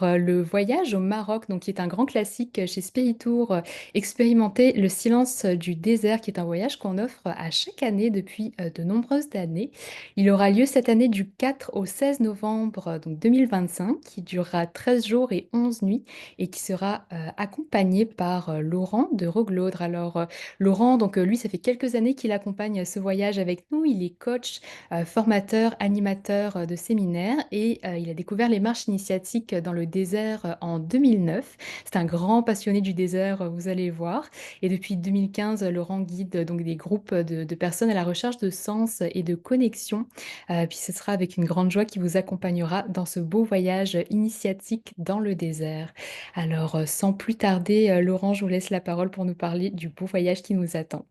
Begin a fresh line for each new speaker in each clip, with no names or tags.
Le voyage au Maroc, donc qui est un grand classique chez Spiritour, expérimenter le silence du désert, qui est un voyage qu'on offre à chaque année depuis de nombreuses années. Il aura lieu cette année du 4 au 16 novembre donc 2025, qui durera 13 jours et 11 nuits et qui sera accompagné par Laurent de Roglaudre. Alors Laurent, donc lui, ça fait quelques années qu'il accompagne ce voyage avec nous. Il est coach, formateur, animateur de séminaires et il a découvert les marches initiatiques dans le désert en 2009. C'est un grand passionné du désert, vous allez voir. Et depuis 2015, Laurent guide donc des groupes de personnes à la recherche de sens et de connexion. Puis ce sera avec une grande joie qui vous accompagnera dans ce beau voyage initiatique dans le désert. Alors, sans plus tarder, Laurent, je vous laisse la parole pour nous parler du beau voyage qui nous attend.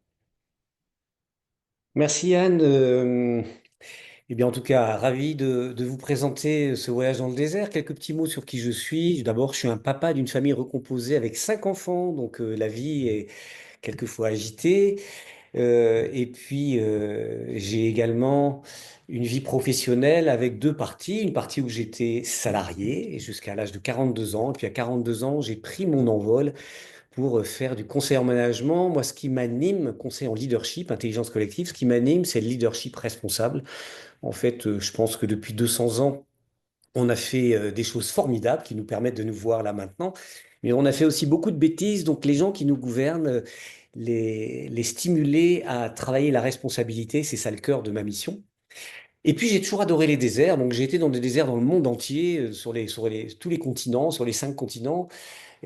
Merci Anne. Eh bien, en tout cas, ravi de vous présenter ce voyage dans le désert. Quelques petits mots sur qui je suis. D'abord, je suis un papa d'une famille recomposée avec 5 enfants, donc la vie est quelquefois agitée. Et puis, j'ai également une vie professionnelle avec deux parties. Une partie où j'étais salarié et jusqu'à l'âge de 42 ans. Et puis à 42 ans, j'ai pris mon envol pour faire du conseil en management. Moi, ce qui m'anime, conseil en leadership, intelligence collective, ce qui m'anime, c'est le leadership responsable. En fait, je pense que depuis 200 ans, on a fait des choses formidables qui nous permettent de nous voir là maintenant. Mais on a fait aussi beaucoup de bêtises. Donc, les gens qui nous gouvernent, les stimuler à travailler la responsabilité, c'est ça le cœur de ma mission. Et puis, j'ai toujours adoré les déserts. Donc, j'ai été dans des déserts dans le monde entier, tous les continents, sur les 5 continents.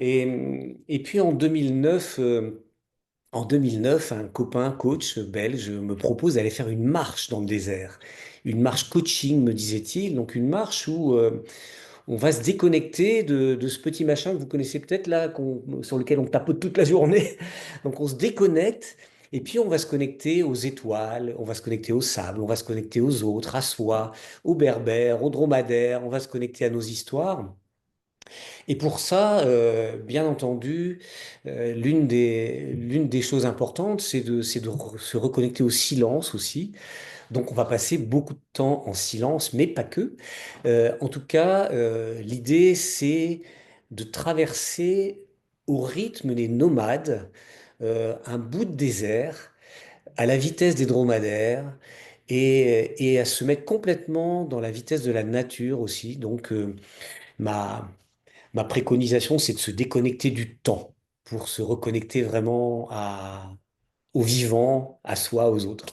Et puis en 2009, un copain coach belge me propose d'aller faire une marche dans le désert. Une marche coaching, me disait-il. Donc une marche où on va se déconnecter de ce petit machin que vous connaissez peut-être là, sur lequel on tapote toute la journée. Donc on se déconnecte et puis on va se connecter aux étoiles, on va se connecter au sable, on va se connecter aux autres, à soi, aux berbères, aux dromadaires, on va se connecter à nos histoires. Et pour ça, bien entendu, l'une des choses importantes, c'est de se reconnecter au silence aussi. Donc, on va passer beaucoup de temps en silence, mais pas que. En tout cas, l'idée, c'est de traverser au rythme des nomades un bout de désert à la vitesse des dromadaires et à se mettre complètement dans la vitesse de la nature aussi. Donc, ma, Ma préconisation, c'est de se déconnecter du temps pour se reconnecter vraiment au vivant, à soi, aux autres.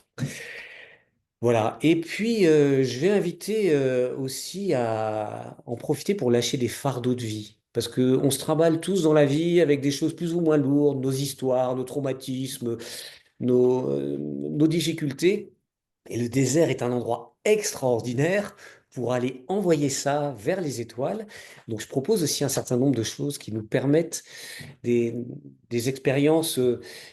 Voilà. Et puis, je vais inviter aussi à en profiter pour lâcher des fardeaux de vie. Parce qu'on se trimballe tous dans la vie avec des choses plus ou moins lourdes, nos histoires, nos traumatismes, nos difficultés. Et le désert est un endroit extraordinaire pour aller envoyer ça vers les étoiles. Donc, je propose aussi un certain nombre de choses qui nous permettent des, des expériences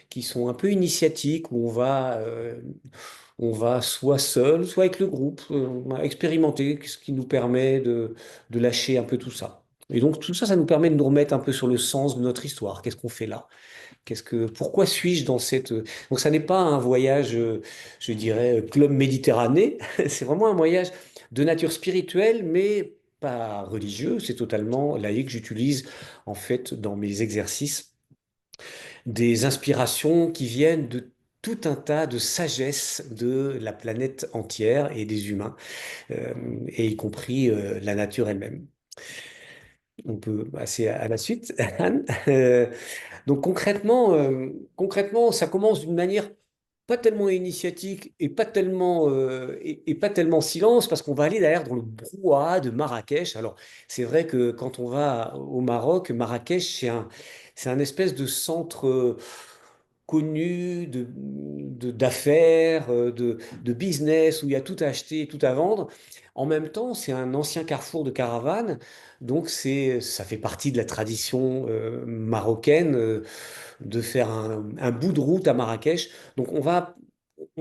qui sont un peu initiatiques, où on va soit seul, soit avec le groupe, on va expérimenter, ce qui nous permet de lâcher un peu tout ça. Et donc, tout ça, ça nous permet de nous remettre un peu sur le sens de notre histoire. Qu'est-ce qu'on fait là? Pourquoi suis-je dans cette... Donc, ça n'est pas un voyage, je dirais, club Méditerranée. C'est vraiment un voyage de nature spirituelle, mais pas religieux. C'est totalement laïque. J'utilise, en fait, dans mes exercices, des inspirations qui viennent de tout un tas de sagesse de la planète entière et des humains, euh, et y compris la nature elle-même. On peut passer à la suite, Anne. Donc concrètement, ça commence d'une manière pas tellement initiatique et pas tellement silence, parce qu'on va aller d'ailleurs dans le brouhaha de Marrakech. Alors, c'est vrai que quand on va au Maroc, Marrakech, c'est un espèce de centre connu d'affaires, de business, où il y a tout à acheter et tout à vendre. En même temps, c'est un ancien carrefour de caravanes, donc ça fait partie de la tradition marocaine de faire un bout de route à Marrakech. Donc on va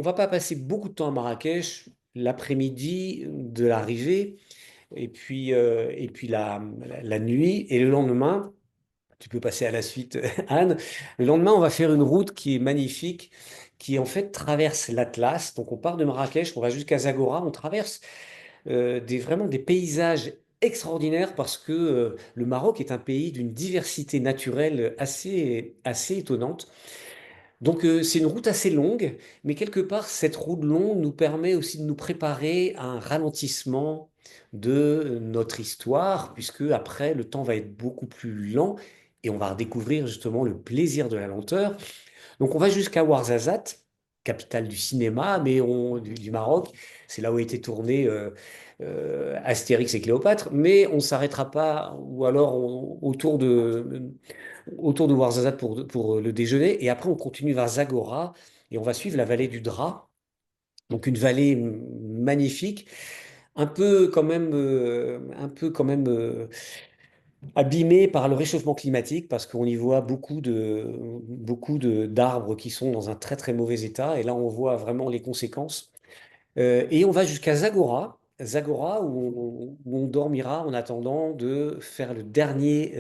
pas passer beaucoup de temps à Marrakech l'après-midi de l'arrivée et puis la nuit et le lendemain. Tu peux passer à la suite, Anne. Le lendemain, on va faire une route qui est magnifique, qui en fait traverse l'Atlas. Donc on part de Marrakech, on va jusqu'à Zagora, on traverse vraiment des paysages extraordinaire parce que le Maroc est un pays d'une diversité naturelle assez étonnante. Donc c'est une route assez longue, mais quelque part, cette route longue nous permet aussi de nous préparer à un ralentissement de notre histoire, puisque après, le temps va être beaucoup plus lent et on va redécouvrir justement le plaisir de la lenteur. Donc on va jusqu'à Ouarzazate, capitale du cinéma, du Maroc. C'est là où a été tourné Astérix et Cléopâtre, mais on ne s'arrêtera pas, ou alors autour de Ouarzazate pour le déjeuner, et après on continue vers Zagora, et on va suivre la vallée du Dra, donc une vallée magnifique, un peu quand même abîmée par le réchauffement climatique, parce qu'on y voit beaucoup d'arbres qui sont dans un très très mauvais état, et là on voit vraiment les conséquences. Et on va jusqu'à Zagora. Zagora, où on dormira en attendant de faire le dernier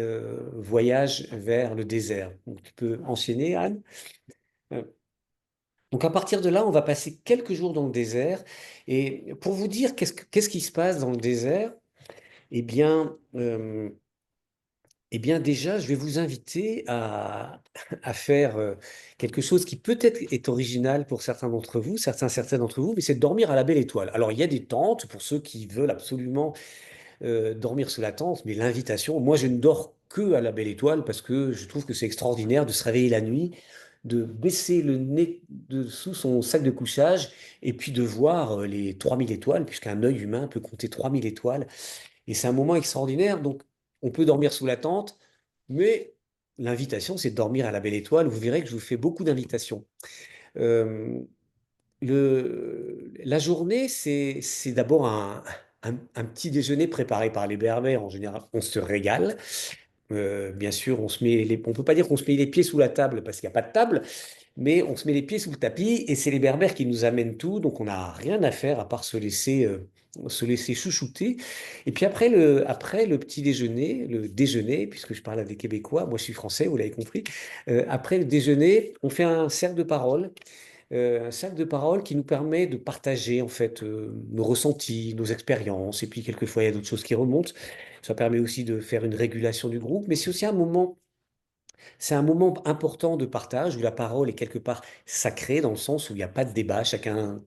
voyage vers le désert. Donc, tu peux enchaîner, Anne. Euh, Donc à partir de là, on va passer quelques jours dans le désert. Et pour vous dire qu'est-ce qui se passe dans le désert, eh bien, euh, eh bien déjà, je vais vous inviter à faire quelque chose qui peut-être est original pour certains d'entre vous, certains d'entre vous, mais c'est de dormir à la belle étoile. Alors il y a des tentes pour ceux qui veulent absolument dormir sous la tente, mais l'invitation, moi je ne dors que à la belle étoile parce que je trouve que c'est extraordinaire de se réveiller la nuit, de baisser le nez sous son sac de couchage et puis de voir les 3 000 étoiles, puisqu'un œil humain peut compter 3 000 étoiles. Et c'est un moment extraordinaire. Donc on peut dormir sous la tente, mais l'invitation, c'est de dormir à la belle étoile. Vous verrez que je vous fais beaucoup d'invitations. Euh, la journée, c'est d'abord un petit déjeuner préparé par les Berbères. En général, on se régale. Bien sûr, on peut pas dire qu'on se met les pieds sous la table parce qu'il n'y a pas de table, mais on se met les pieds sous le tapis et c'est les Berbères qui nous amènent tout. Donc on n'a rien à faire à part se laisser chouchouter. Et puis après le petit déjeuner, le déjeuner, puisque je parle à des Québécois, moi je suis français, vous l'avez compris. Après le déjeuner, on fait un cercle de parole qui nous permet de partager en fait nos ressentis, nos expériences, et puis quelquefois il y a d'autres choses qui remontent. Ça permet aussi de faire une régulation du groupe, mais c'est aussi c'est un moment important de partage où la parole est quelque part sacrée dans le sens où il n'y a pas de débat, chacun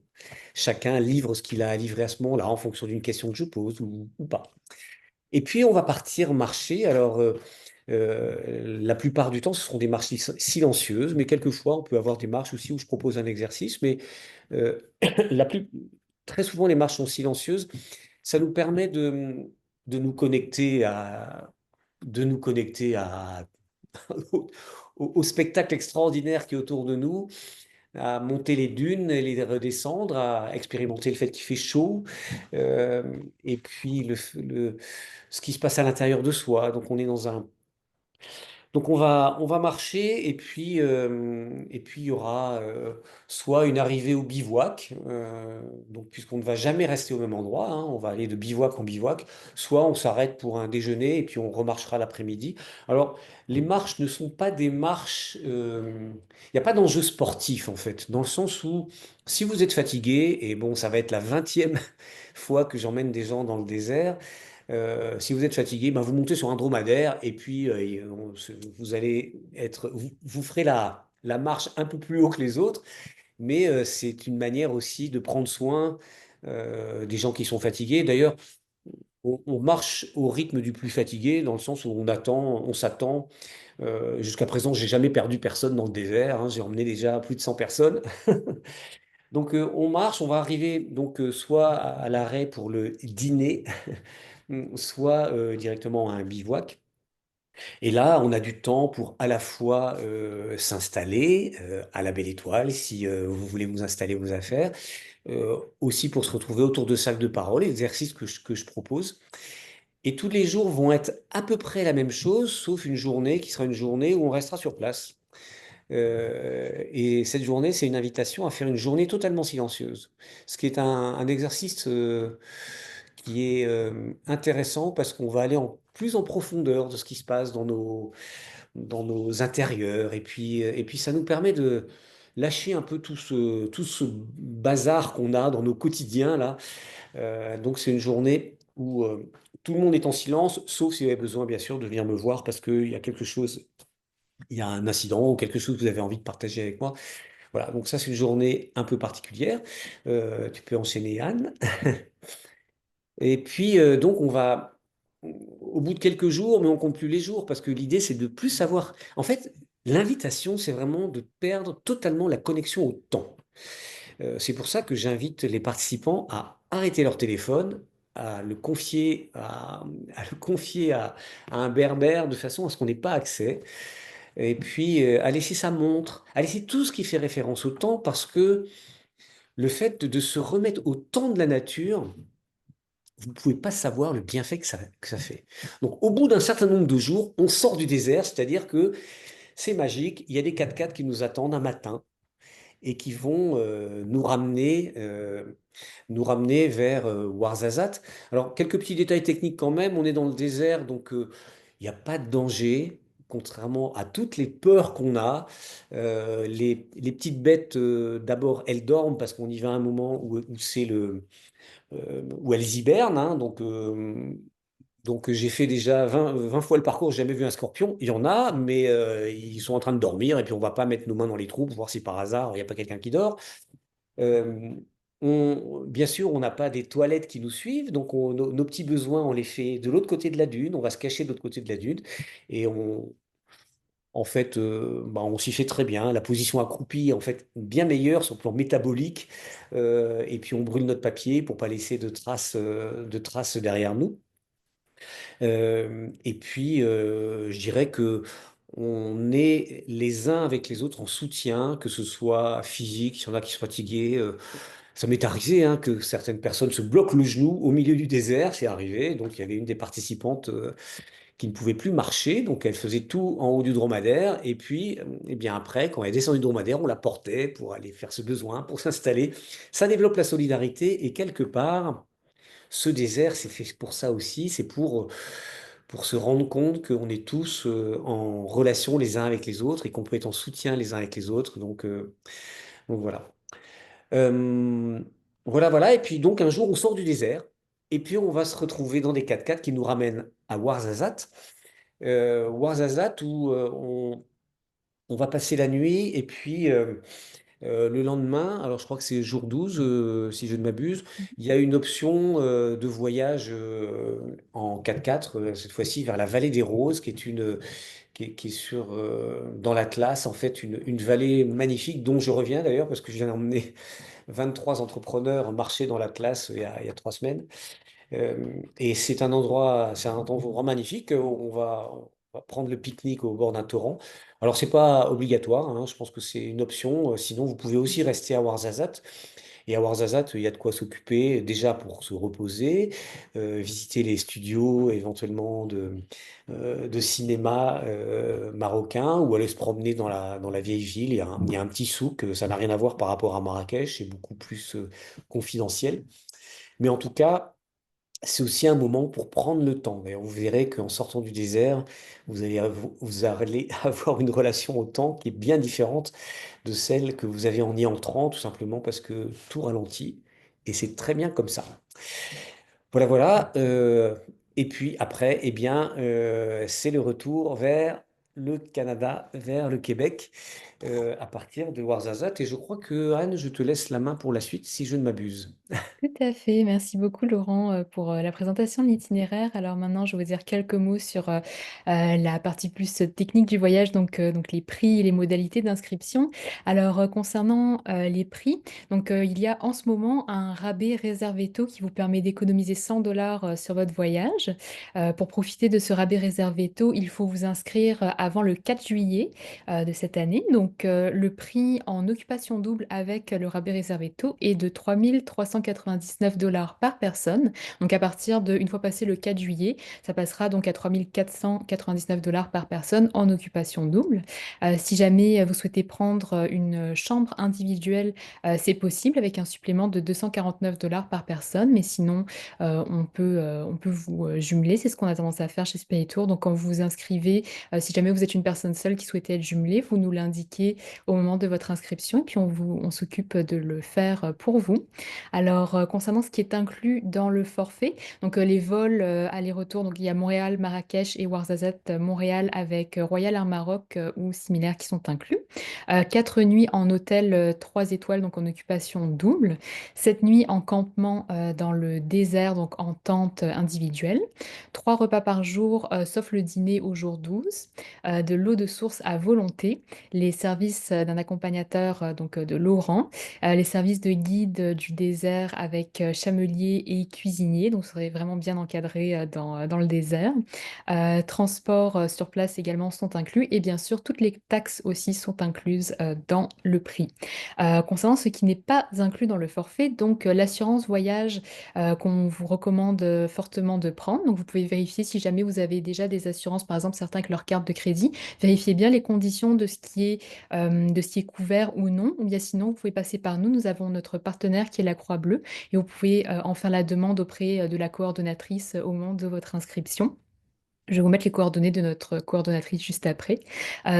livre ce qu'il a à livrer à ce moment-là en fonction d'une question que je pose ou pas. Et puis on va partir marcher. Alors la plupart du temps, ce seront des marches silencieuses, mais quelquefois on peut avoir des marches aussi où je propose un exercice, mais euh, la plus, très souvent les marches sont silencieuses. Ça nous permet de nous connecter de nous connecter au, au spectacle extraordinaire qui est autour de nous, à monter les dunes et les redescendre, à expérimenter le fait qu'il fait chaud, euh, et puis ce qui se passe à l'intérieur de soi. Donc on est dans un donc on va marcher et puis il y aura soit une arrivée au bivouac, donc puisqu'on ne va jamais rester au même endroit, hein, on va aller de bivouac en bivouac, soit on s'arrête pour un déjeuner et puis on remarchera l'après-midi. Alors les marches ne sont pas des marches, il n'y a pas d'enjeu sportif en fait, dans le sens où si vous êtes fatigué, et bon ça va être la 20e fois que j'emmène des gens dans le désert, si vous êtes fatigué, ben vous montez sur un dromadaire et puis vous allez vous ferez la marche un peu plus haut que les autres, mais c'est une manière aussi de prendre soin des gens qui sont fatigués. D'ailleurs, on marche au rythme du plus fatigué, dans le sens où on s'attend. Jusqu'à présent, j'ai jamais perdu personne dans le désert, hein, j'ai emmené déjà plus de 100 personnes. Donc on marche, on va arriver donc soit à l'arrêt pour le dîner, soit directement à un bivouac. Et là, on a du temps pour à la fois s'installer à la Belle Étoile, si vous voulez vous installer vos affaires, aussi pour se retrouver autour de salles de parole, exercice que je propose. Et tous les jours vont être à peu près la même chose, sauf une journée qui sera une journée où on restera sur place. Et cette journée, c'est une invitation à faire une journée totalement silencieuse, ce qui est un exercice qui est intéressant parce qu'on va aller plus en profondeur de ce qui se passe dans nos intérieurs. Et puis ça nous permet de lâcher un peu tout ce bazar qu'on a dans nos quotidiens là. Donc c'est une journée où tout le monde est en silence, sauf si vous avez besoin, bien sûr, de venir me voir parce qu'il y a quelque chose, il y a un incident ou quelque chose que vous avez envie de partager avec moi. Voilà, donc ça, c'est une journée un peu particulière. Tu peux enchaîner, Anne. Et puis, donc, on va, au bout de quelques jours, mais on compte plus les jours, parce que l'idée, c'est de plus savoir. En fait, l'invitation, c'est vraiment de perdre totalement la connexion au temps. C'est pour ça que j'invite les participants à arrêter leur téléphone, à le confier à un berbère de façon à ce qu'on n'ait pas accès, et puis à laisser sa montre, à laisser tout ce qui fait référence au temps, parce que le fait de se remettre au temps de la nature, vous ne pouvez pas savoir le bienfait que ça fait. Donc, au bout d'un certain nombre de jours, on sort du désert, c'est-à-dire que c'est magique, il y a des 4x4 qui nous attendent un matin et qui vont nous ramener vers Ouarzazate. Alors, quelques petits détails techniques quand même, on est dans le désert, donc il n'y a pas de danger. Contrairement à toutes les peurs qu'on a, les petites bêtes, d'abord, elles dorment parce qu'on y va à un moment où c'est où elles hibernent, hein, donc j'ai fait déjà 20 fois le parcours, j'ai jamais vu un scorpion. Il y en a, mais ils sont en train de dormir et puis on va pas mettre nos mains dans les trous pour voir si par hasard il n'y a pas quelqu'un qui dort. Euh, bien sûr, on n'a pas des toilettes qui nous suivent, donc nos petits besoins, on les fait de l'autre côté de la dune, on va se cacher de l'autre côté de la dune et en fait, bah, on s'y fait très bien. La position accroupie est en fait bien meilleure sur le plan métabolique. Et puis on brûle notre papier pour pas laisser de traces derrière nous. Et puis, je dirais que on est les uns avec les autres en soutien, que ce soit physique, s'il y en a qui sont fatigués. Ça m'est arrivé hein, que certaines personnes se bloquent le genou au milieu du désert, c'est arrivé. Donc, il y avait une des participantes qui ne pouvait plus marcher, donc elle faisait tout en haut du dromadaire. Et puis, eh bien après, quand elle descendait du dromadaire, on la portait pour aller faire ce besoin, pour s'installer. Ça développe la solidarité et quelque part, ce désert, c'est fait pour ça aussi, c'est pour se rendre compte qu'on est tous en relation les uns avec les autres et qu'on peut être en soutien les uns avec les autres. Donc voilà. Euh, voilà. Et puis donc un jour, on sort du désert et puis on va se retrouver dans des 4x4 qui nous ramènent à Ouarzazate. Ouarzazate où on va passer la nuit et puis le lendemain, alors je crois que c'est jour 12, si je ne m'abuse, il y a une option de voyage en 4x4, cette fois-ci vers la vallée des Roses, qui est dans l'Atlas, en fait, une vallée magnifique dont je reviens d'ailleurs, parce que je viens d'emmener 23 entrepreneurs marcher dans l'Atlas il y a 3 semaines. Et c'est un endroit magnifique. On va prendre le pique-nique au bord d'un torrent. Alors, c'est pas obligatoire, hein, je pense que c'est une option. Sinon, vous pouvez aussi rester à Ouarzazate. Et à Ouarzazate, il y a de quoi s'occuper, déjà pour se reposer, visiter les studios éventuellement de cinéma marocain, ou aller se promener dans la vieille ville. Il y a un petit souk, ça n'a rien à voir par rapport à Marrakech, c'est beaucoup plus confidentiel. Mais en tout cas, c'est aussi un moment pour prendre le temps. Et vous verrez qu'en sortant du désert, vous allez avoir une relation au temps qui est bien différente de celle que vous avez en y entrant, tout simplement parce que tout ralentit. Et c'est très bien comme ça. Voilà. Et puis après, eh bien, c'est le retour vers le Canada, vers le Québec, à partir de Ouarzazate. Et je crois que, Anne, je te laisse la main pour la suite, si je ne m'abuse.
Tout à fait. Merci beaucoup, Laurent, pour la présentation de l'itinéraire. Alors maintenant, je vais vous dire quelques mots sur la partie plus technique du voyage, donc les prix et les modalités d'inscription. Alors, concernant les prix, donc il y a en ce moment un rabais Réserveto qui vous permet d'économiser 100 dollars sur votre voyage. Pour profiter de ce rabais Réserveto, il faut vous inscrire avant le 4 juillet de cette année. Donc, le prix en occupation double avec le rabais Réserveto est de 3 399 dollars par personne. Donc, à partir de, une fois passé le 4 juillet, ça passera donc à 3 499 dollars par personne en occupation double. Si jamais vous souhaitez prendre une chambre individuelle, c'est possible avec un supplément de 249 dollars par personne, mais sinon, on peut vous jumeler. C'est ce qu'on a tendance à faire chez Spiritour. Donc, quand vous vous inscrivez, si jamais vous êtes une personne seule qui souhaitait être jumelée, vous nous l'indiquez au moment de votre inscription et puis on s'occupe de le faire pour vous. Alors, concernant ce qui est inclus dans le forfait, donc les vols aller-retour, donc il y a Montréal, Marrakech et Ouarzazate, Montréal avec Royal Air Maroc ou similaires qui sont inclus. 4 nuits en hôtel 3 étoiles, donc en occupation double. 7 nuits en campement dans le désert, donc en tente individuelle. 3 repas par jour, sauf le dîner au jour 12. De l'eau de source à volonté. Les services d'un accompagnateur, donc de Laurent. Les services de guide du désert avec chamelier et cuisinier. Donc, vous serez vraiment bien encadré dans le désert. Transport sur place également sont inclus. Et bien sûr, toutes les taxes aussi sont incluses dans le prix. Concernant ce qui n'est pas inclus dans le forfait, donc l'assurance voyage qu'on vous recommande fortement de prendre. Donc vous pouvez vérifier si jamais vous avez déjà des assurances, par exemple certains avec leur carte de crédit, vérifiez bien les conditions de ce qui est couvert ou non. Ou bien sinon, vous pouvez passer par nous. Nous avons notre partenaire qui est la Croix-Bleue et vous pouvez en faire la demande auprès de la coordonnatrice au moment de votre inscription. Je vais vous mettre les coordonnées de notre coordonnatrice juste après.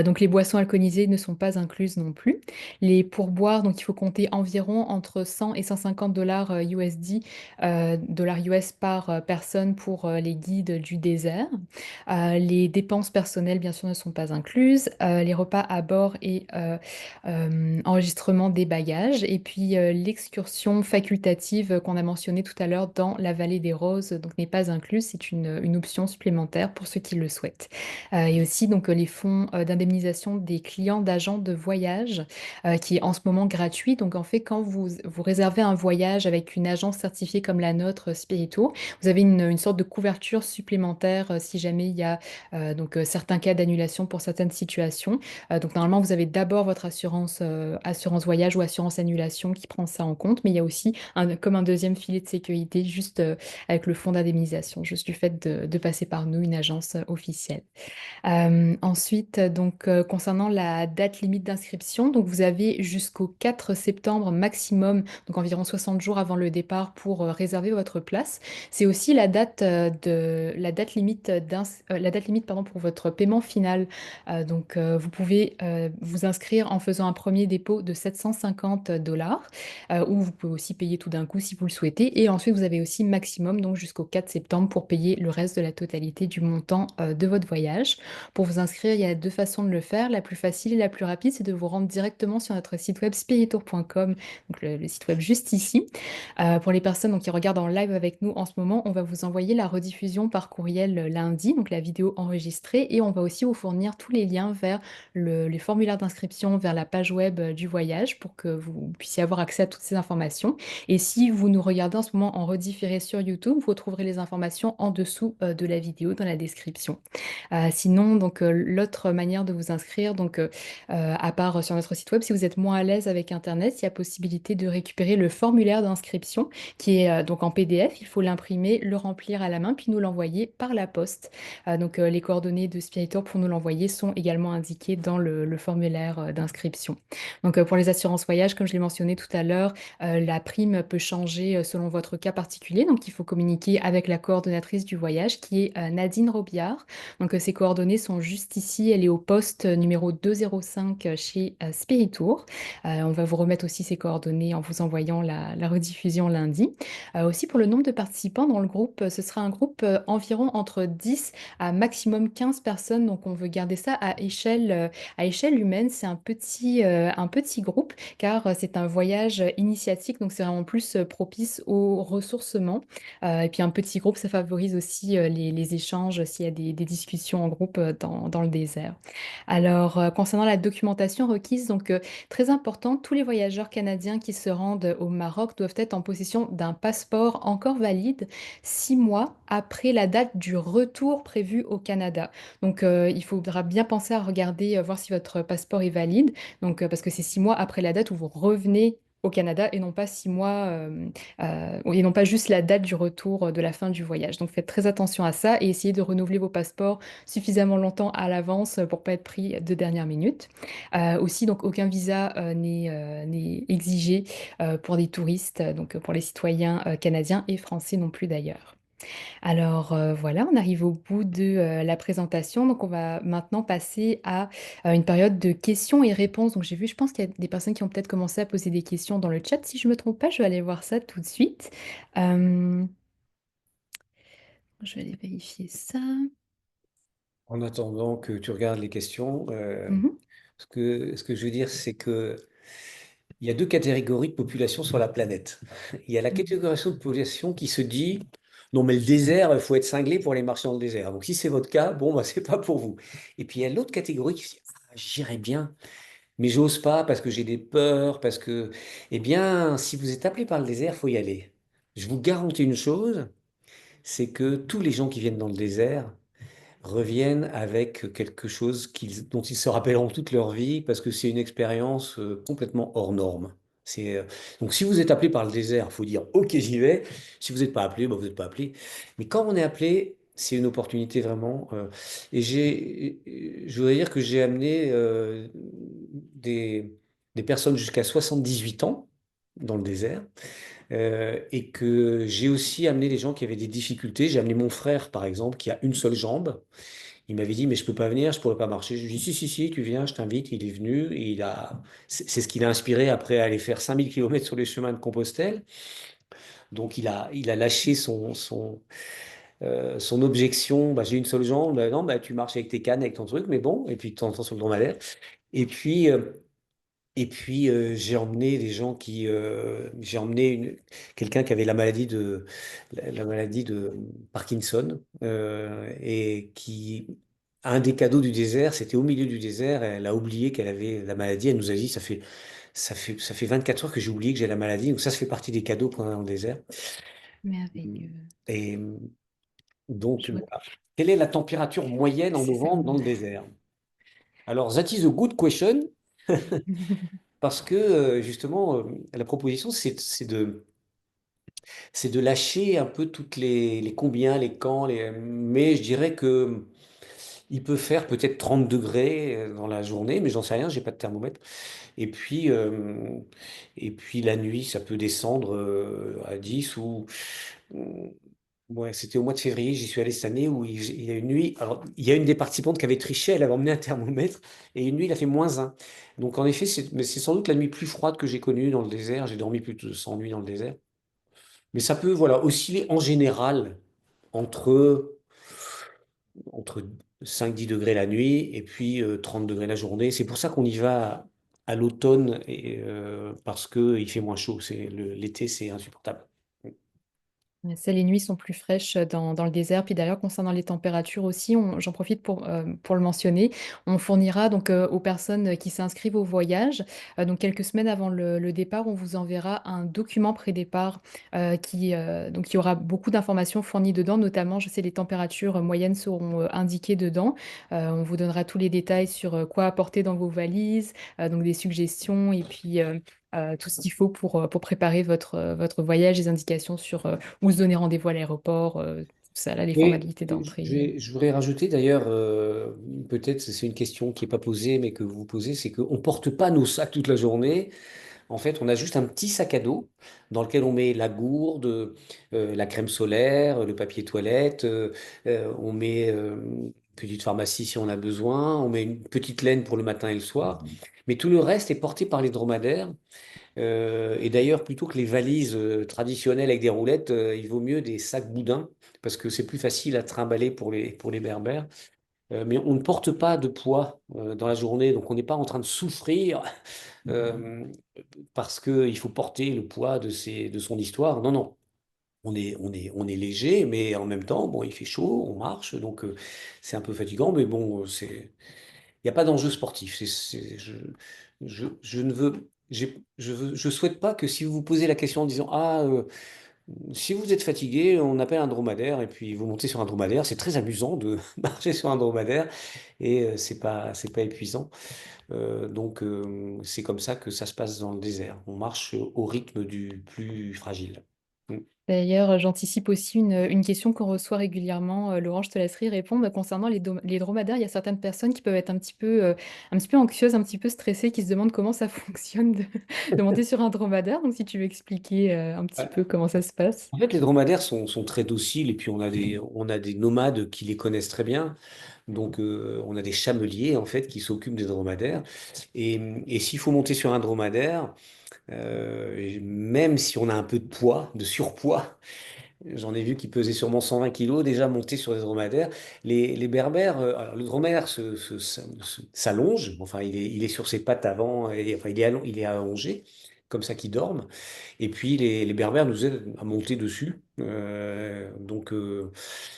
Donc les boissons alcoolisées ne sont pas incluses non plus. Les pourboires, donc il faut compter environ entre 100 et 150 dollars USD, dollars US par personne pour les guides du désert. Les dépenses personnelles, bien sûr, ne sont pas incluses. Les repas à bord et enregistrement des bagages. Et puis l'excursion facultative qu'on a mentionnée tout à l'heure dans la vallée des Roses, donc n'est pas incluse. C'est une option supplémentaire pour ceux qui le souhaitent. Et aussi donc les fonds d'indemnisation des clients d'agents de voyage qui est en ce moment gratuit. Donc en fait, quand vous réservez un voyage avec une agence certifiée comme la nôtre, Spirito, vous avez une sorte de couverture supplémentaire si jamais il y a certains cas d'annulation pour certaines situations. Donc normalement, vous avez d'abord votre assurance voyage ou assurance annulation qui prend ça en compte, mais il y a aussi comme un deuxième filet de sécurité juste avec le fonds d'indemnisation, juste du fait de passer par nous, une agence officielle. Ensuite, donc, concernant la date limite d'inscription, donc vous avez jusqu'au 4 septembre maximum, donc environ 60 jours avant le départ pour réserver votre place. C'est aussi la date limite pardon, pour votre paiement final. Donc, vous pouvez vous inscrire en faisant un premier dépôt de 750 dollars, ou vous pouvez aussi payer tout d'un coup si vous le souhaitez. Et ensuite, vous avez aussi maximum, donc jusqu'au 4 septembre, pour payer le reste de la totalité du montant de votre voyage. Pour vous inscrire, il y a 2 façons de le faire. La plus facile et la plus rapide, c'est de vous rendre directement sur notre site web spiritour.com, donc le site web juste ici. Pour les personnes donc, qui regardent en live avec nous en ce moment, on va vous envoyer la rediffusion par courriel lundi, donc la vidéo enregistrée, et on va aussi vous fournir tous les liens vers les formulaires d'inscription, vers la page web du voyage pour que vous puissiez avoir accès à toutes ces informations. Et si vous nous regardez en ce moment en redifféré sur YouTube, vous trouverez les informations en dessous de la vidéo dans la description. Sinon, donc l'autre manière de vous inscrire, donc à part sur notre site web, si vous êtes moins à l'aise avec Internet, il y a possibilité de récupérer le formulaire d'inscription qui est donc en PDF. Il faut l'imprimer, le remplir à la main, puis nous l'envoyer par la poste. Donc les coordonnées de Spiritor pour nous l'envoyer sont également indiquées dans le formulaire d'inscription. Donc pour les assurances voyage, comme je l'ai mentionné tout à l'heure, la prime peut changer selon votre cas particulier. Donc il faut communiquer avec la coordonnatrice du voyage qui est Nadine Robillard. Donc, ses coordonnées sont juste ici. Elle est au poste numéro 205 chez Spiritour. On va vous remettre aussi ses coordonnées en vous envoyant la rediffusion lundi. Aussi, pour le nombre de participants dans le groupe, ce sera un groupe environ entre 10 à maximum 15 personnes. Donc, on veut garder ça à échelle humaine. C'est un petit groupe car c'est un voyage initiatique. Donc, c'est vraiment plus propice au ressourcement. Et puis un petit groupe, ça favorise aussi les échanges s'il y a des discussions en groupe dans le désert. Alors, concernant la documentation requise, donc très important, tous les voyageurs canadiens qui se rendent au Maroc doivent être en possession d'un passeport encore valide 6 mois après la date du retour prévu au Canada. Donc, il faudra bien penser à regarder, voir si votre passeport est valide. Donc, parce que c'est 6 mois après la date où vous revenez au Canada et non pas 6 mois et non pas juste la date du retour de la fin du voyage. Donc faites très attention à ça et essayez de renouveler vos passeports suffisamment longtemps à l'avance pour pas être pris de dernière minute. Aussi, donc aucun visa n'est exigé pour des touristes, donc pour les citoyens canadiens et français non plus d'ailleurs. Alors, voilà, on arrive au bout de, la présentation. Donc on va maintenant passer à, une période de questions et réponses. Donc j'ai vu, je pense qu'il y a des personnes qui ont peut-être commencé à poser des questions dans le chat. Si je ne me trompe pas, je vais aller voir ça tout de suite. Hem, je vais aller vérifier ça.
En attendant que tu regardes les questions,
Mmh.
ce que je veux dire, c'est que il y a deux catégories de population sur la planète. Il y a la
Mmh.
catégorie de population qui se dit, non mais le désert, il faut être cinglé pour aller marcher dans le désert. Donc si c'est votre cas, bon, bah, c'est pas pour vous. Et puis il y a l'autre catégorie qui se dit, ah, j'irais bien, mais j'ose pas parce que j'ai des peurs, parce que, eh bien, si vous êtes appelé par le désert, faut y aller. Je vous garantis une chose, c'est que tous les gens qui viennent dans le désert reviennent avec quelque chose dont ils se rappelleront toute leur vie parce que c'est une expérience complètement hors norme. C'est, euh, donc si vous êtes appelé par le désert, il faut dire OK, j'y vais. Si vous n'êtes pas appelé, bah, vous n'êtes pas appelé. Mais quand on est appelé, c'est une opportunité vraiment. Je voudrais dire que j'ai amené des personnes jusqu'à 78 ans dans le désert. Et que j'ai aussi amené des gens qui avaient des difficultés. J'ai amené mon frère, par exemple, qui a une seule jambe. Il m'avait dit, mais je peux pas venir, je pourrais pas marcher. Je lui ai dit, si, si, si, tu viens, je t'invite. Il est venu et c'est ce qui l'a inspiré après à aller faire 5000 kilomètres sur les chemins de Compostelle. Donc il a lâché son objection. Bah, j'ai une seule jambe. Bah, non, bah, tu marches avec tes cannes, avec ton truc, mais bon. Et puis de temps en temps sur le dromadaire. Et puis, j'ai emmené des gens j'ai emmené quelqu'un qui avait la maladie de Parkinson, et qui, un des cadeaux du désert, c'était au milieu du désert, elle a oublié qu'elle avait la maladie, elle nous a dit, ça fait 24 heures que j'ai oublié que j'ai la maladie, donc ça fait partie des cadeaux qu'on a dans le désert.
Merveilleux.
Et donc,
Je vois
voilà. Quelle est la température moyenne
que
en
c'est ça.
novembre dans le désert? Alors, that is a good question. Parce que justement, la proposition, c'est de lâcher un peu toutes les combien, les quand, mais je dirais que il peut faire peut-être 30 degrés dans la journée, mais j'en sais rien, j'ai pas de thermomètre. Et puis, euh, et puis la nuit, ça peut descendre à 10 ou ouais, c'était au mois de février, j'y suis allé cette année où il y a une nuit. Alors, il y a une des participantes qui avait triché, elle avait emmené un thermomètre et une nuit, il a fait -1. Donc, en effet, mais c'est sans doute la nuit plus froide que j'ai connue dans le désert. J'ai dormi plus de 100 nuits dans le désert. Mais ça peut, voilà, osciller en général entre, entre 5-10 degrés la nuit et puis 30 degrés la journée. C'est pour ça qu'on y va à l'automne parce qu'il fait moins chaud. L'été, c'est insupportable.
Ouais, ça, les nuits sont plus fraîches dans le désert. Puis d'ailleurs, concernant les températures aussi, j'en profite pour le mentionner. On fournira donc aux personnes qui s'inscrivent au voyage, donc quelques semaines avant le départ, on vous enverra un document pré-départ donc il y aura beaucoup d'informations fournies dedans, notamment, je sais, les températures moyennes seront indiquées dedans. On vous donnera tous les détails sur quoi apporter dans vos valises, donc des suggestions et puis tout ce qu'il faut pour préparer votre voyage, les indications sur où se donner rendez-vous à l'aéroport, tout ça, là, les
Et
formalités
je
d'entrée.
je voudrais rajouter d'ailleurs, peut-être c'est une question qui n'est pas posée, mais que vous posez, c'est qu'on ne porte pas nos sacs toute la journée. En fait, on a juste un petit sac à dos dans lequel on met la gourde, la crème solaire, le papier toilette, on met une petite pharmacie si on a besoin, on met une petite laine pour le matin et le soir. Mais tout le reste est porté par les dromadaires. Et d'ailleurs, plutôt que les valises traditionnelles avec des roulettes, il vaut mieux des sacs boudins parce que c'est plus facile à trimballer pour les berbères. Mais on ne porte pas de poids dans la journée, donc on n'est pas en train de souffrir euh, parce qu'il faut porter le poids de son histoire. Non, non. On est léger, mais en même temps, bon, il fait chaud, on marche, donc c'est un peu fatigant, mais bon, il n'y a pas d'enjeu sportif. Je ne veux, je souhaite pas que si vous vous posez la question en disant, ah, si vous êtes fatigué, on appelle un dromadaire et puis vous montez sur un dromadaire. C'est très amusant de marcher sur un dromadaire et c'est pas épuisant. Donc c'est comme ça que ça se passe dans le désert. On marche au rythme du plus fragile. Mm.
D'ailleurs, j'anticipe aussi une question qu'on reçoit régulièrement. Laurent, je te laisserai répondre. Concernant les dromadaires, il y a certaines personnes qui peuvent être un petit peu anxieuses, un petit peu stressées, qui se demandent comment ça fonctionne de monter sur un dromadaire. Donc, si tu veux expliquer un petit peu comment ça se passe.
En fait, les dromadaires sont très dociles et puis on a des nomades qui les connaissent très bien. Donc, on a des chameliers en fait qui s'occupent des dromadaires. Et s'il faut monter sur un dromadaire, et même si on a un peu de poids, de surpoids, j'en ai vu qui pesaient sûrement 120 kilos déjà montés sur des dromadaires. Les berbères, alors le dromadaire s'allonge, enfin il est sur ses pattes avant, et, enfin il est allongé, comme ça qu'ils dorment. Et puis les berbères nous aident à monter dessus.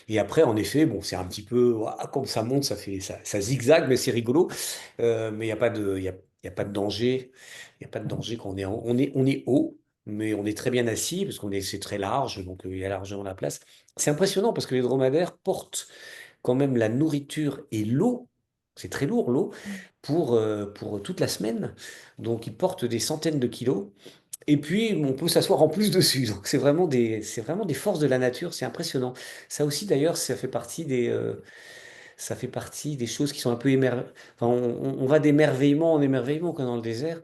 Et après, en effet, bon, c'est un petit peu, ouah, comme ça monte, ça zigzague, mais c'est rigolo. Mais il n'y a pas de, il y a pas de danger. Il n'y a pas de danger quand on est haut, mais on est très bien assis parce c'est très large, donc il y a largement la place. C'est impressionnant parce que les dromadaires portent quand même la nourriture et l'eau. C'est très lourd l'eau pour toute la semaine. Donc ils portent des centaines de kilos. Et puis, on peut s'asseoir en plus dessus. Donc, c'est vraiment des forces de la nature. C'est impressionnant. Ça aussi, d'ailleurs, ça fait partie des choses qui sont un peu enfin, on va d'émerveillement en émerveillement quand dans le désert.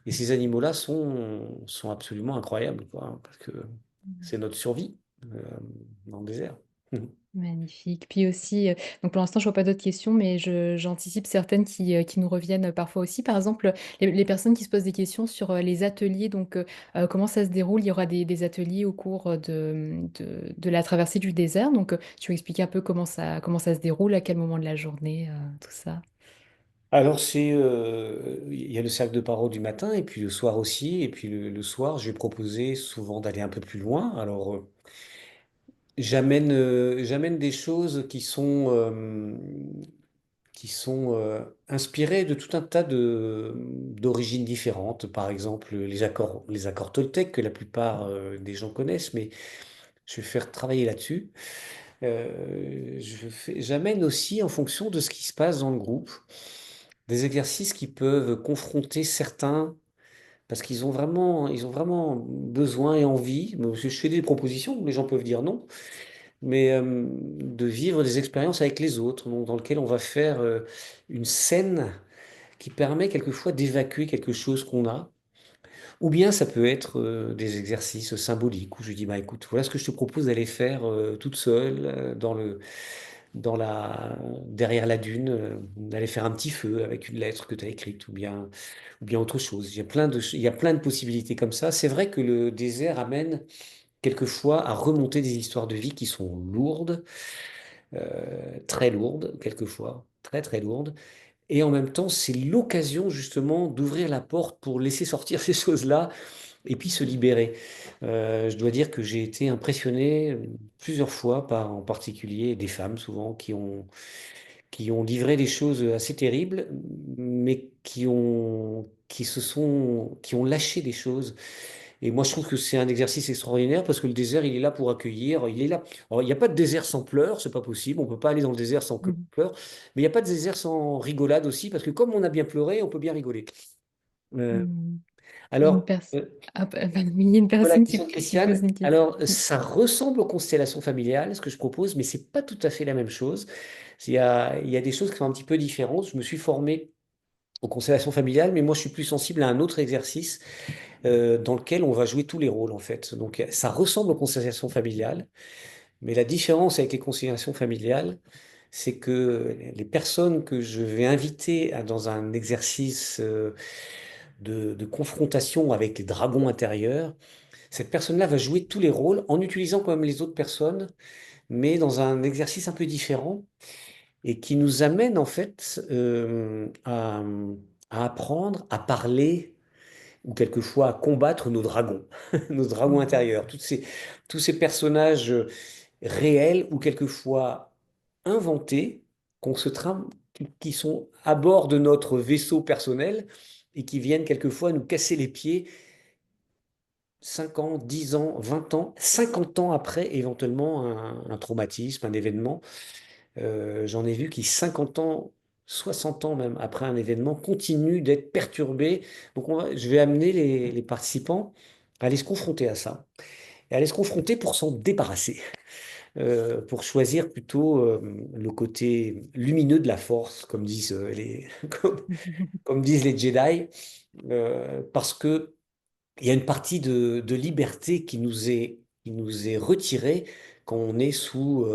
Et ces animaux-là sont absolument incroyables, quoi, hein, parce que c'est notre survie euh, dans le désert.
Magnifique. Puis aussi, donc pour l'instant, je vois pas d'autres questions, mais j'anticipe certaines qui nous reviennent parfois aussi. Par exemple, les personnes qui se posent des questions sur les ateliers, donc comment ça se déroule? Il y aura des ateliers au cours de la traversée du désert. Donc, tu veux expliquer un peu comment ça se déroule, à quel moment de la journée, tout ça.
Alors, il y a le cercle de parole du matin et puis le soir aussi. Et puis le soir, je vais proposer souvent d'aller un peu plus loin. Alors, j'amène des choses qui sont inspirées de tout un tas d'origines différentes. Par exemple, les accords Toltec que la plupart des gens connaissent, mais je vais faire travailler là-dessus. J'amène aussi en fonction de ce qui se passe dans le groupe, des exercices qui peuvent confronter certains parce ils ont vraiment besoin et envie. Je fais des propositions, les gens peuvent dire non, mais de vivre des expériences avec les autres, donc, dans lesquelles on va faire une scène qui permet quelquefois d'évacuer quelque chose qu'on a. Ou bien ça peut être des exercices symboliques où je dis, bah écoute, voilà ce que je te propose d'aller faire toute seule derrière la dune, d'aller faire un petit feu avec une lettre que tu as écrite ou bien autre chose. Il y a plein de possibilités comme ça. C'est vrai que le désert amène quelquefois à remonter des histoires de vie qui sont lourdes, très lourdes, quelquefois, très très lourdes. Et en même temps, c'est l'occasion justement d'ouvrir la porte pour laisser sortir ces choses-là et puis se libérer. Je dois dire que j'ai été impressionné plusieurs fois par en particulier des femmes souvent qui ont livré des choses assez terribles, mais qui ont lâché des choses. Et moi, je trouve que c'est un exercice extraordinaire parce que le désert, il est là pour accueillir. Il est là. Alors, il n'y a pas de désert sans pleurs, c'est pas possible. On peut pas aller dans le désert sans
Mhm.
pleurs. Mais il n'y a pas de désert sans rigolade aussi parce que comme on a bien pleuré, on peut bien rigoler. Euh,
Mhm. Il y a une
alors,
personne. Ah, il y a une
voilà la
personne
question de
qui pose
Christiane.
une question.
Alors, ça ressemble aux constellations familiales, ce que je propose, mais c'est pas tout à fait la même chose. Il y a des choses qui sont un petit peu différentes. Je me suis formé aux constellations familiales, mais moi, je suis plus sensible à un autre exercice dans lequel on va jouer tous les rôles, en fait. Donc, ça ressemble aux constellations familiales, mais la différence avec les constellations familiales, c'est que les personnes que je vais inviter dans un exercice de confrontation avec les dragons intérieurs, cette personne-là va jouer tous les rôles en utilisant quand même les autres personnes, mais dans un exercice un peu différent et qui nous amène en fait à apprendre à parler ou quelquefois à combattre nos dragons, nos dragons
Mhm.
intérieurs, tous ces personnages réels ou quelquefois inventés qu'on se trame, qui sont à bord de notre vaisseau personnel et qui viennent quelquefois nous casser les pieds 5 ans, 10 ans, 20 ans, 50 ans après éventuellement un traumatisme, un événement. J'en ai vu qui 50 ans, 60 ans même après un événement continuent d'être perturbés. Donc je vais amener les participants à aller se confronter à ça. et allait se confronter pour s'en débarrasser, pour choisir plutôt le côté lumineux de la force, comme disent comme, comme disent les Jedi, parce que il y a une partie de liberté qui nous est retirée quand on est sous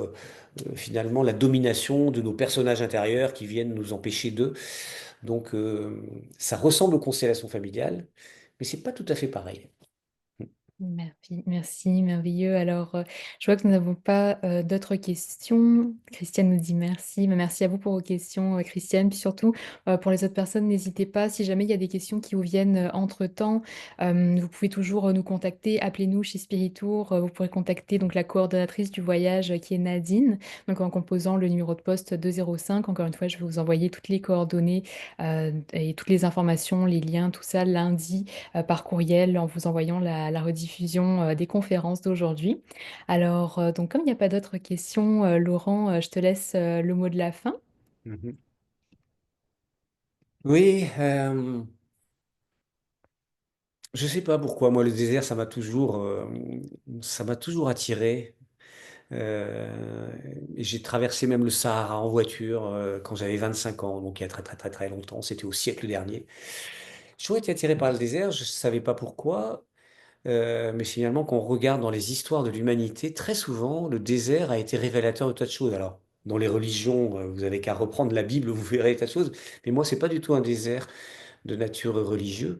finalement la domination de nos personnages intérieurs qui viennent nous empêcher d'eux. Donc ça ressemble aux constellations familiales, mais c'est pas tout à fait pareil.
Merci, merveilleux. Alors, je vois que nous n'avons pas, d'autres questions. Christiane nous dit: «Merci». Mais merci à vous pour vos questions, Christiane. Puis surtout, pour les autres personnes, n'hésitez pas, si jamais il y a des questions qui vous viennent, entre-temps, vous pouvez toujours, nous contacter. Appelez-nous chez Spiritour, vous pourrez contacter donc la coordonnatrice du voyage, qui est Nadine, donc en composant le numéro de poste 205. Encore une fois, je vais vous envoyer toutes les coordonnées, et toutes les informations, les liens, tout ça lundi par courriel en vous envoyant la rediffusion des conférences d'aujourd'hui. Alors, donc comme il n'y a pas d'autres questions, Laurent, je te laisse le mot de la fin.
Mhm. Oui, je sais pas pourquoi, moi le désert, ça m'a toujours attiré. Et j'ai traversé même le Sahara en voiture quand j'avais 25 ans, donc il y a très très très très longtemps, c'était au siècle dernier. J'ai toujours été attiré par le désert, je ne savais pas pourquoi, mais finalement quand on regarde dans les histoires de l'humanité, très souvent le désert a été révélateur de tas de choses. Alors, dans les religions, vous avez qu'à reprendre la Bible, vous verrez des tas de choses, mais moi c'est pas du tout un désert de nature religieuse.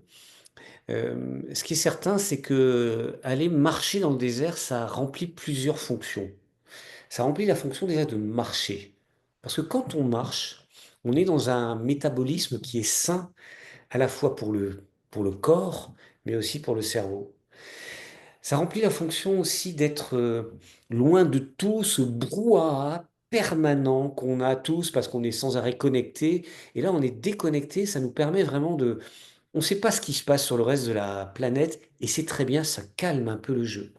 Ce qui est certain, c'est que aller marcher dans le désert, ça remplit plusieurs fonctions. Ça remplit la fonction déjà de marcher. Parce que quand on marche, on est dans un métabolisme qui est sain à la fois pour le corps, mais aussi pour le cerveau. Ça remplit la fonction aussi d'être loin de tout ce brouhaha permanent qu'on a tous parce qu'on est sans arrêt connecté. Et là, on est déconnecté, ça nous permet vraiment de... On ne sait pas ce qui se passe sur le reste de la planète et c'est très bien, ça calme un peu le jeu.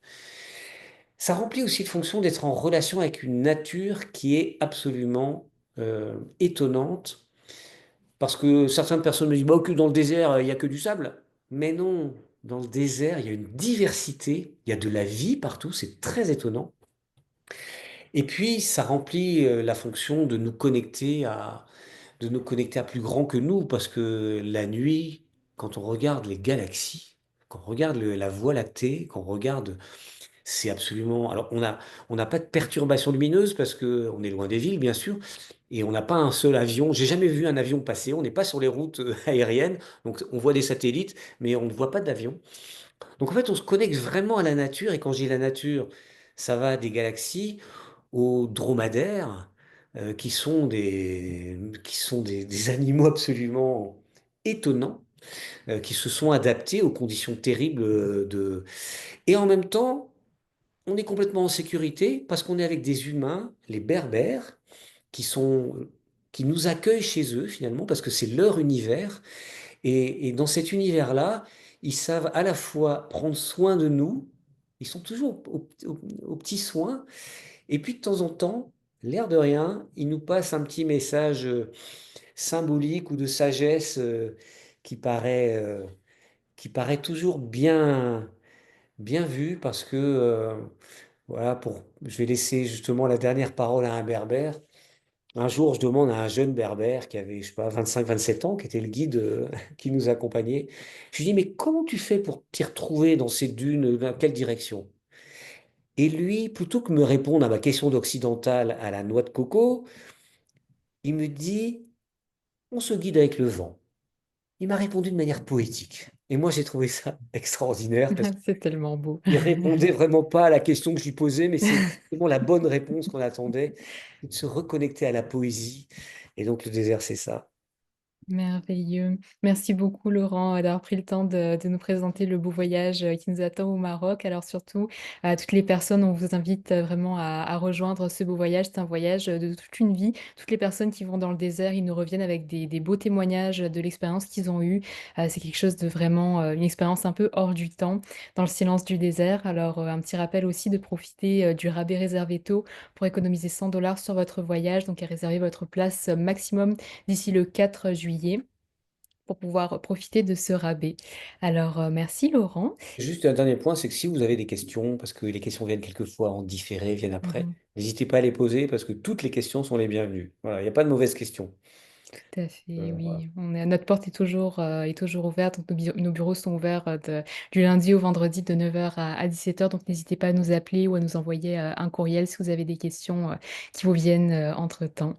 Ça remplit aussi la fonction d'être en relation avec une nature qui est absolument étonnante, parce que certaines personnes me disent, bah, que dans le désert, il n'y a que du sable. Mais non, dans le désert, il y a une diversité, il y a de la vie partout, c'est très étonnant. Et puis, ça remplit la fonction de nous connecter à plus grand que nous, parce que la nuit, quand on regarde les galaxies, quand on regarde la Voie lactée, quand on regarde c'est absolument. Alors, on n'a pas de perturbation lumineuse parce que on est loin des villes, bien sûr, et on n'a pas un seul avion. J'ai jamais vu un avion passer. On n'est pas sur les routes aériennes, donc on voit des satellites, mais on ne voit pas d'avion. Donc, en fait, on se connecte vraiment à la nature. Et quand je dis la nature, ça va des galaxies aux dromadaires, qui sont des animaux absolument étonnants, qui se sont adaptés aux conditions terribles de. Et en même temps on est complètement en sécurité parce qu'on est avec des humains, les Berbères, qui sont, qui nous accueillent chez eux finalement parce que c'est leur univers. Et dans cet univers-là, ils savent à la fois prendre soin de nous, ils sont toujours aux petits soins, et puis de temps en temps, l'air de rien, ils nous passent un petit message symbolique ou de sagesse qui paraît toujours bien vu parce que voilà, je vais laisser justement la dernière parole à un berbère. Un jour, je demande à un jeune berbère qui avait, je sais pas, 25, 27 ans, qui était le guide qui nous accompagnait. Je lui dis, mais comment tu fais pour t'y retrouver dans ces dunes? Dans quelle direction? Et lui, plutôt que me répondre à ma question d'occidental à la noix de coco, il me dit, on se guide avec le vent. Il m'a répondu de manière poétique. Et moi, j'ai trouvé ça extraordinaire parce
C'est tellement beau.
il répondait vraiment pas à la question que je lui posais, mais c'est vraiment la bonne réponse qu'on attendait, de se reconnecter à la poésie. Et donc le désert, c'est ça.
Merveilleux. Merci beaucoup Laurent, d'avoir pris le temps de nous présenter le beau voyage, qui nous attend au Maroc. Alors surtout, à toutes les personnes, on vous invite, vraiment à rejoindre ce beau voyage. C'est un voyage, de toute une vie. Toutes les personnes qui vont dans le désert, ils nous reviennent avec des beaux témoignages de l'expérience qu'ils ont eue. C'est quelque chose de vraiment, une expérience un peu hors du temps, dans le silence du désert. Alors, un petit rappel aussi de profiter, du rabais réservé tôt pour économiser 100 $ sur votre voyage, donc à réserver votre place, maximum d'ici le 4 juillet. pour pouvoir profiter de ce rabais. Alors, merci Laurent.
Juste un dernier point, c'est que si vous avez des questions, parce que les questions viennent quelquefois en différé, viennent après,
Mmh.
n'hésitez pas à les poser parce que toutes les questions sont les bienvenues. Voilà, il n'y a pas de mauvaises questions.
Tout à fait,
Voilà.
oui. Notre porte est toujours ouverte, donc nos bureaux sont ouverts, du lundi au vendredi de 9 heures à 17 heures. Donc n'hésitez pas à nous appeler ou à nous envoyer, un courriel si vous avez des questions, qui vous viennent, entre-temps.